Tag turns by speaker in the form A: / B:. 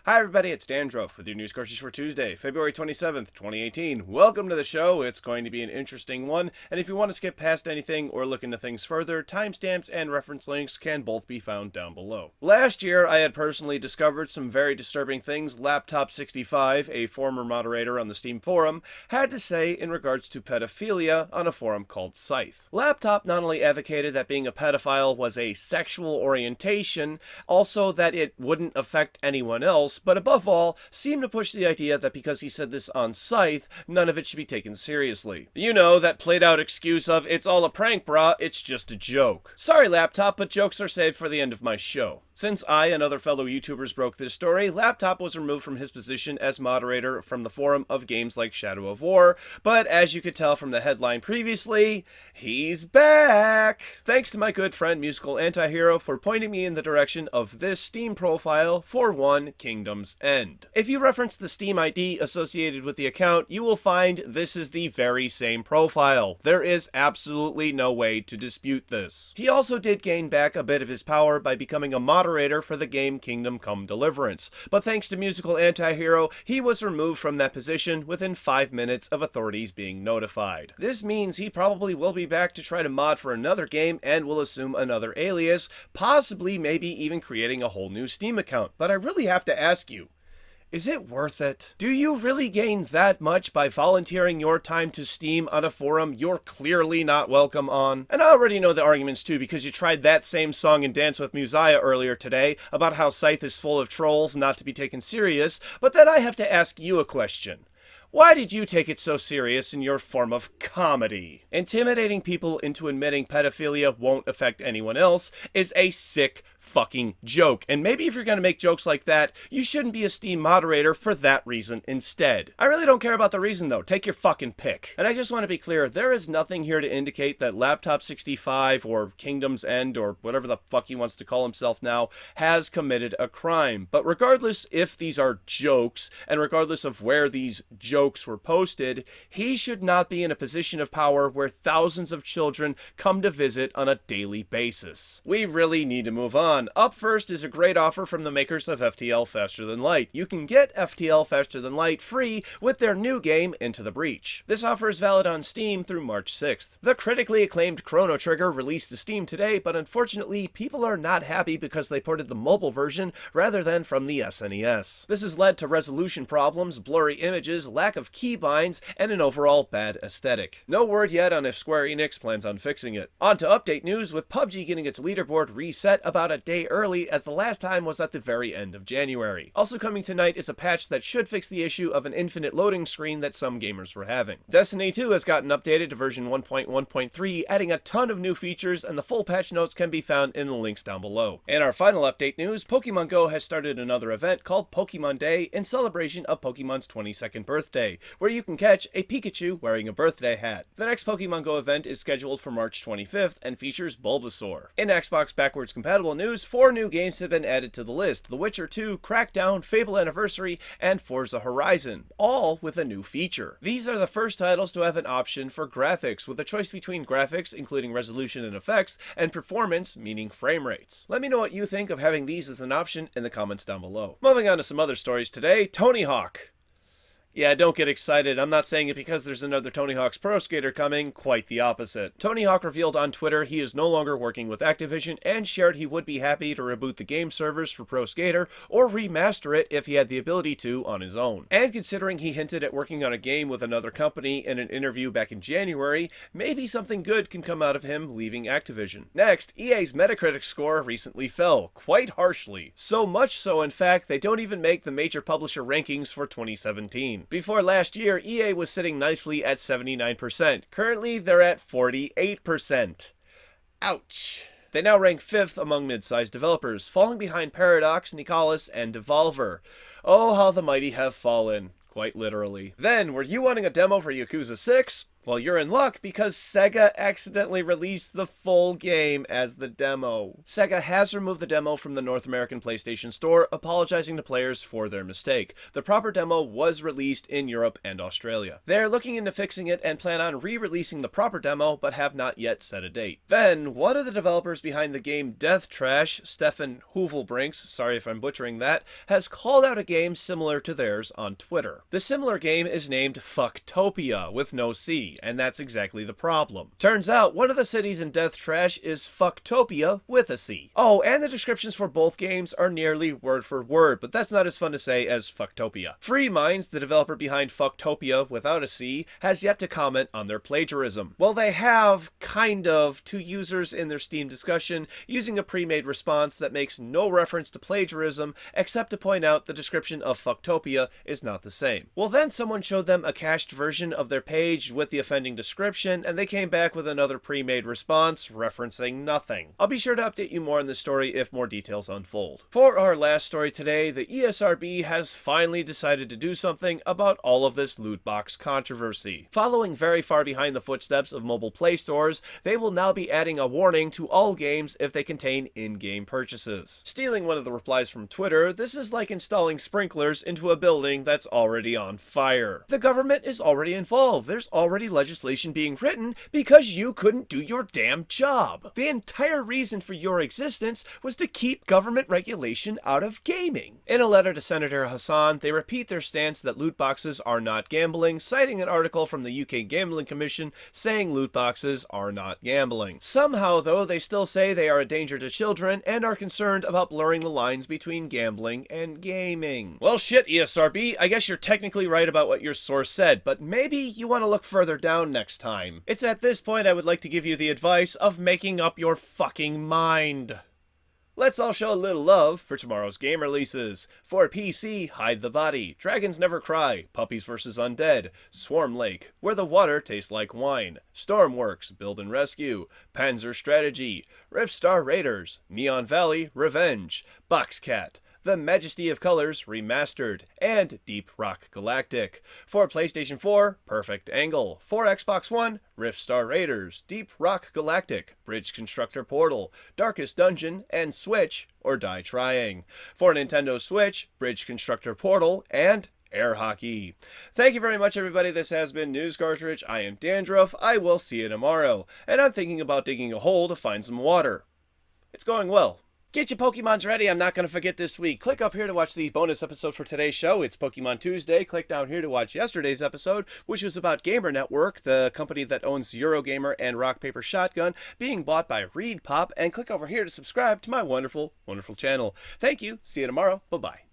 A: Hi everybody, it's Dandruff with your news Cartridge for Tuesday, February 27th, 2018. Welcome to the show. It's going to be an interesting one, and if you want to skip past anything or look into things further, timestamps and reference links can both be found down below. Last year, I had personally discovered some very disturbing things Laptop65, a former moderator on the Steam forum, had to say in regards to pedophilia on a forum called Scythe. Laptop not only advocated that being a pedophile was a sexual orientation, also that it wouldn't affect anyone else, but above all, seemed to push the idea that because he said this on Scythe, none of it should be taken seriously. You know, that played out excuse of, it's all a prank, brah, it's just a joke. Sorry, Laptop, but jokes are saved for the end of my show. Since I and other fellow YouTubers broke this story, Laptop was removed from his position as moderator from the forum of games like Shadow of War, but as you could tell from the headline previously, he's back! Thanks to my good friend Musical Antihero for pointing me in the direction of this Steam profile for one Kingdom's End. If you reference the Steam ID associated with the account, you will find this is the very same profile. There is absolutely no way to dispute this. He also did gain back a bit of his power by becoming a moderator for the game Kingdom Come Deliverance, but thanks to Musical Antihero, he was removed from that position within 5 minutes of authorities being notified. This means he probably will be back to try to mod for another game and will assume another alias, possibly maybe even creating a whole new Steam account. But I really have to ask you, is it worth it? Do you really gain that much by volunteering your time to Steam on a forum you're clearly not welcome on? And I already know the arguments too, because you tried that same song and dance with Muziah earlier today about how Scythe is full of trolls not to be taken serious, but then I have to ask you a question. Why did you take it so serious in your form of comedy? Intimidating people into admitting pedophilia won't affect anyone else is a sick fucking joke, and maybe if you're gonna make jokes like that, you shouldn't be a Steam moderator for that reason instead. I really don't care about the reason though, take your fucking pick. And I just want to be clear, there is nothing here to indicate that Laptop65 or Kingdom's End or whatever the fuck he wants to call himself now has committed a crime. But regardless if these are jokes, and regardless of where these jokes were posted, he should not be in a position of power where thousands of children come to visit on a daily basis. We really need to move on. Up first is a great offer from the makers of FTL Faster Than Light. You can get FTL Faster Than Light free with their new game, Into the Breach. This offer is valid on Steam through March 6th. The critically acclaimed Chrono Trigger released to Steam today, but unfortunately, people are not happy because they ported the mobile version rather than from the SNES. This has led to resolution problems, blurry images, lack of keybinds, and an overall bad aesthetic. No word yet on if Square Enix plans on fixing it. On to update news, with PUBG getting its leaderboard reset about a day early, as the last time was at the very end of January. Also coming tonight is a patch that should fix the issue of an infinite loading screen that some gamers were having. Destiny 2 has gotten updated to version 1.1.3, adding a ton of new features, and the full patch notes can be found in the links down below. In our final update news, Pokemon Go has started another event called Pokemon Day in celebration of Pokemon's 22nd birthday, where you can catch a Pikachu wearing a birthday hat. The next Pokemon Go event is scheduled for March 25th and features Bulbasaur. In Xbox backwards compatible news, 4 new games have been added to the list: The Witcher 2, Crackdown, Fable Anniversary, and Forza Horizon, all with a new feature. These are the first titles to have an option for graphics, with a choice between graphics, including resolution and effects, and performance, meaning frame rates. Let me know what you think of having these as an option in the comments down below. Moving on to some other stories today, Tony Hawk. Yeah, don't get excited. I'm not saying it because there's another Tony Hawk's Pro Skater coming, quite the opposite. Tony Hawk revealed on Twitter he is no longer working with Activision and shared he would be happy to reboot the game servers for Pro Skater or remaster it if he had the ability to on his own. And considering he hinted at working on a game with another company in an interview back in January, maybe something good can come out of him leaving Activision. Next, EA's Metacritic score recently fell, quite harshly. So much so, in fact, they don't even make the major publisher rankings for 2017. Before last year, EA was sitting nicely at 79%. Currently, they're at 48%. Ouch. They now rank 5th among mid-sized developers, falling behind Paradox, Nicalis, and Devolver. Oh, how the mighty have fallen. Quite literally. Then, were you wanting a demo for Yakuza 6? Well, you're in luck because Sega accidentally released the full game as the demo. Sega has removed the demo from the North American PlayStation Store, apologizing to players for their mistake. The proper demo was released in Europe and Australia. They're looking into fixing it and plan on re-releasing the proper demo, but have not yet set a date. Then, one of the developers behind the game Death Trash, Stefan Hoovelbrinks, sorry if I'm butchering that, has called out a game similar to theirs on Twitter. The similar game is named Fucktopia, with no C, and that's exactly the problem. Turns out, one of the cities in Death Trash is Fucktopia with a C. Oh, and the descriptions for both games are nearly word for word, but that's not as fun to say as Fucktopia. Free Minds, the developer behind Fucktopia without a C, has yet to comment on their plagiarism. Well, they have, kind of, to users in their Steam discussion, using a pre-made response that makes no reference to plagiarism, except to point out the description of Fucktopia is not the same. Well, then someone showed them a cached version of their page with the offending description, and they came back with another pre-made response referencing nothing. I'll be sure to update you more on this story if more details unfold. For our last story today, the ESRB has finally decided to do something about all of this loot box controversy. Following very far behind the footsteps of mobile play stores, they will now be adding a warning to all games if they contain in-game purchases. Stealing one of the replies from Twitter, this is like installing sprinklers into a building that's already on fire. The government is already involved. There's already legislation being written because you couldn't do your damn job. The entire reason for your existence was to keep government regulation out of gaming. In a letter to Senator Hassan, they repeat their stance that loot boxes are not gambling, citing an article from the UK Gambling Commission saying loot boxes are not gambling. Somehow, though, they still say they are a danger to children and are concerned about blurring the lines between gambling and gaming. Well, shit, ESRB, I guess you're technically right about what your source said, but maybe you want to look further down next time. It's at this point I would like to give you the advice of making up your fucking mind. Let's all show a little love for tomorrow's game releases. For PC, Hide the Body, Dragons Never Cry, Puppies vs. Undead, Swarm Lake, Where the Water Tastes Like Wine, Stormworks, Build and Rescue, Panzer Strategy, Riftstar Raiders, Neon Valley, Revenge, Boxcat, The Majesty of Colors Remastered, and Deep Rock Galactic. For PlayStation 4, Perfect Angle. For Xbox One, Riftstar Raiders, Deep Rock Galactic, Bridge Constructor Portal, Darkest Dungeon, and Switch, or Die Trying. For Nintendo Switch, Bridge Constructor Portal, and Air Hockey. Thank you very much, everybody. This has been News Cartridge. I am Dandruff. I will see you tomorrow. And I'm thinking about digging a hole to find some water. It's going well. Get your Pokemons ready. I'm not going to forget this week. Click up here to watch the bonus episode for today's show. It's Pokemon Tuesday. Click down here to watch yesterday's episode, which was about Gamer Network, the company that owns Eurogamer and Rock Paper Shotgun, being bought by ReedPop. And click over here to subscribe to my wonderful, wonderful channel. Thank you. See you tomorrow. Bye-bye.